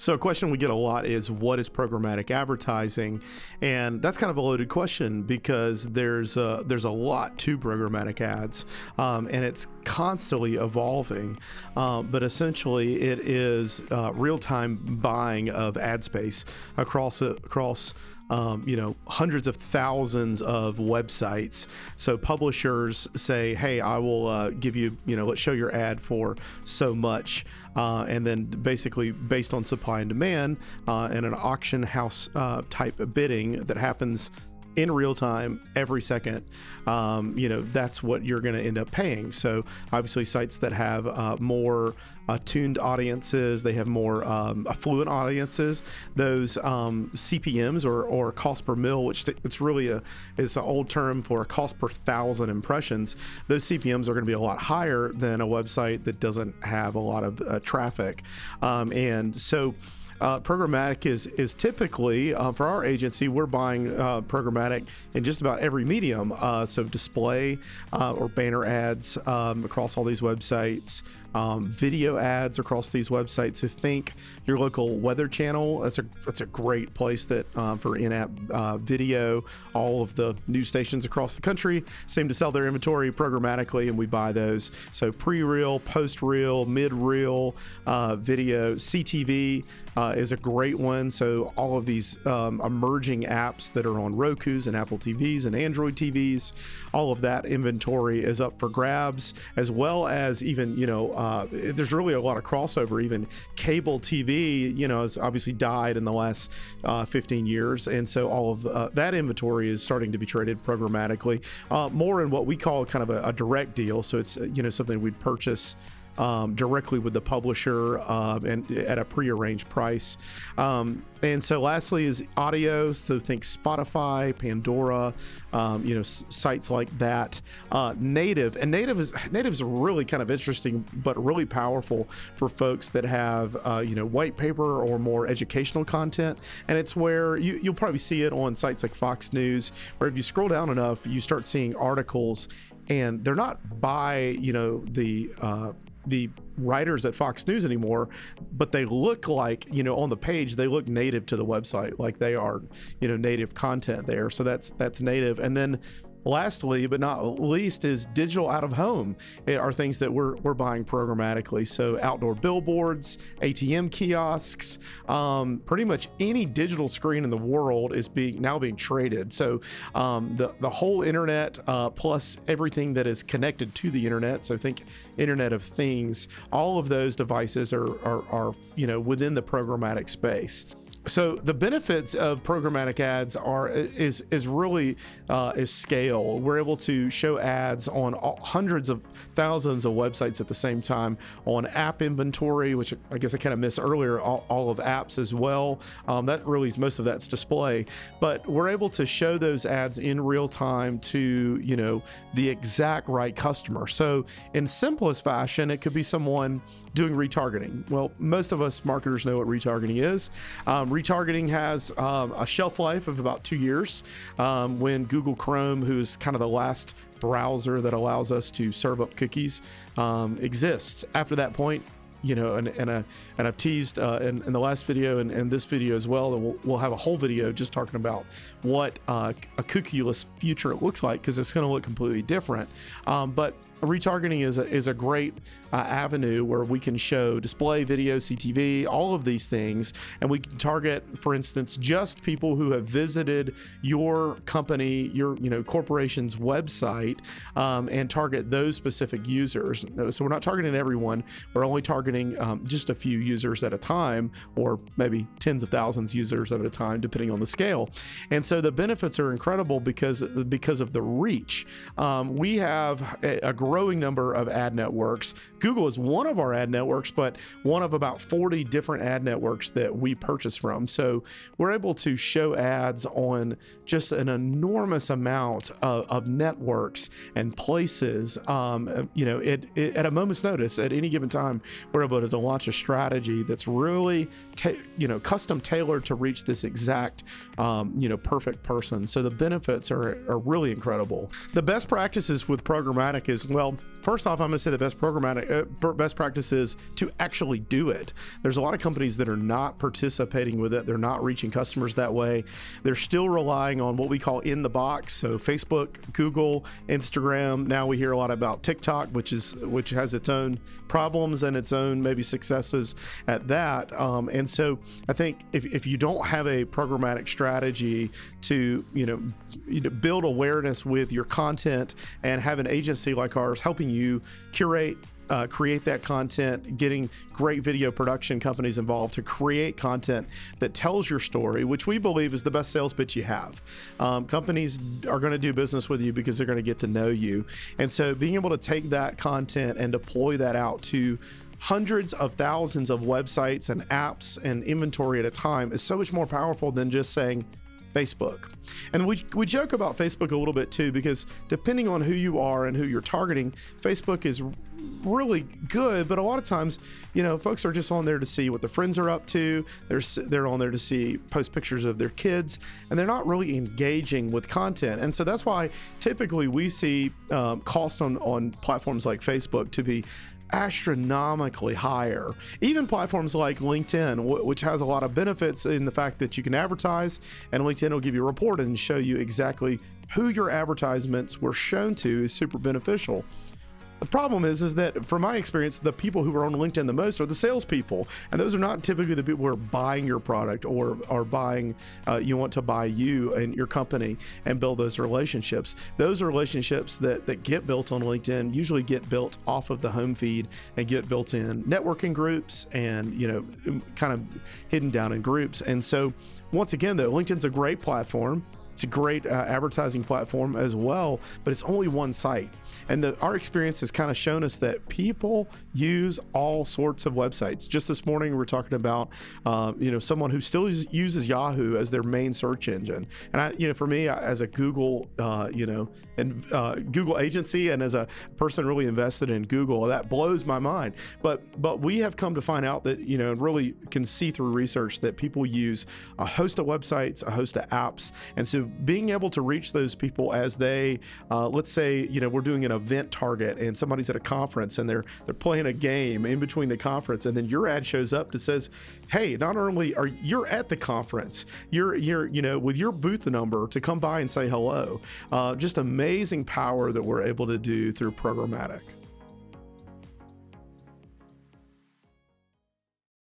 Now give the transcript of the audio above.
So a question we get a lot is, what is programmatic advertising? And that's kind of a loaded question because there's a lot to programmatic ads, and it's constantly evolving. But essentially, it is real-time buying of ad space across hundreds of thousands of websites. So publishers say, hey, I will give you, let's show your ad for so much. And then basically based on supply and demand and an auction house type of bidding that happens in real time every second, that's what you're going to end up paying. So obviously sites that have more tuned audiences, they have more affluent audiences, those CPMs or cost per mil, which it's really is an old term for a cost per thousand impressions. Those CPMs are going to be a lot higher than a website that doesn't have a lot of traffic. And so programmatic is typically, for our agency, we're buying programmatic in just about every medium. So display or banner ads across all these websites, video ads across these websites. So think your local weather channel. That's a great place that for in-app video. All of the news stations across the country seem to sell their inventory programmatically, and we buy those. So pre-reel, post-reel, mid-reel video. CTV is a great one. So all of these emerging apps that are on Roku's and Apple TVs and Android TVs, all of that inventory is up for grabs, as well as even, there's really a lot of crossover. Even cable TV, has obviously died in the last 15 years. And so all of that inventory is starting to be traded programmatically, more in what we call kind of a direct deal. So it's, something we'd purchase directly with the publisher and at a prearranged price. And so lastly is audio. So think Spotify, Pandora, sites like that. Native is really kind of interesting, but really powerful for folks that have, white paper or more educational content. And it's where you'll probably see it on sites like Fox News, where if you scroll down enough, you start seeing articles, and they're not by, the writers at Fox News anymore, but they look like, on the page, they look native to the website, like they are, native content there. So that's native. And then lastly, but not least, is digital out of home are things that we're buying programmatically. So outdoor billboards, ATM kiosks, pretty much any digital screen in the world is now being traded. So the whole internet plus everything that is connected to the internet. So think Internet of Things. All of those devices are within the programmatic space. So the benefits of programmatic ads is really scale. We're able to show ads on hundreds of thousands of websites at the same time, on app inventory, which I guess I kind of missed earlier, all of apps as well. That really is, most of that's display, but we're able to show those ads in real time to the exact right customer. So in simplest fashion, it could be someone doing retargeting. Well, most of us marketers know what retargeting is. Retargeting has a shelf life of about 2 years when Google Chrome, who's kind of the last browser that allows us to serve up cookies, exists. After that point, and I've teased in the last video and this video as well, and we'll have a whole video just talking about what a cookieless future looks like, because it's going to look completely different. But retargeting is a great avenue where we can show display, video, CTV, all of these things, and we can target, for instance, just people who have visited your company, your corporation's website, and target those specific users. So we're not targeting everyone. We're only targeting just a few users at a time, or maybe tens of thousands of users at a time, depending on the scale. And so the benefits are incredible because of the reach. We have a growing number of ad networks. Google is one of our ad networks, but one of about 40 different ad networks that we purchase from. So we're able to show ads on just an enormous amount of networks and places. At a moment's notice, at any given time, we're able to launch a strategy that's really custom tailored to reach this exact perfect person. So the benefits are really incredible. The best practices with programmatic is, well, first off, I'm going to say the best best practice is to actually do it. There's a lot of companies that are not participating with it. They're not reaching customers that way. They're still relying on what we call in the box. So Facebook, Google, Instagram. Now we hear a lot about TikTok, which has its own problems and its own maybe successes at that. And so I think if you don't have a programmatic strategy to build awareness with your content and have an agency like ours helping you curate, create that content, getting great video production companies involved to create content that tells your story, which we believe is the best sales pitch you have. Companies are going to do business with you because they're going to get to know you. And so being able to take that content and deploy that out to hundreds of thousands of websites and apps and inventory at a time is so much more powerful than just saying Facebook. And we joke about Facebook a little bit too, because depending on who you are and who you're targeting, Facebook is really good, but a lot of times, folks are just on there to see what their friends are up to. They're on there to post pictures of their kids, and they're not really engaging with content. And so that's why typically we see cost on platforms like Facebook to be astronomically higher. Even platforms like LinkedIn, which has a lot of benefits in the fact that you can advertise, and LinkedIn will give you a report and show you exactly who your advertisements were shown to, is super beneficial. The problem is that from my experience, the people who are on LinkedIn the most are the salespeople, and those are not typically the people who are buying your product or are buying. You want to buy you and your company and build those relationships. Those relationships that get built on LinkedIn usually get built off of the home feed and get built in networking groups and kind of hidden down in groups. And so once again, though, LinkedIn's a great platform. It's a great advertising platform as well, but it's only one site. And our experience has kind of shown us that people use all sorts of websites. Just this morning, we were talking about, someone who still uses Yahoo as their main search engine. And for me, as a Google, Google agency, and as a person really invested in Google, that blows my mind. But we have come to find out that, really can see through research that people use a host of websites, a host of apps. And so being able to reach those people as they, let's say, we're doing an event target and somebody's at a conference and they're playing a game in between the conference, and then your ad shows up that says, hey, not only are you're at the conference, you're with your booth number to come by and say hello. Just amazing power that we're able to do through programmatic.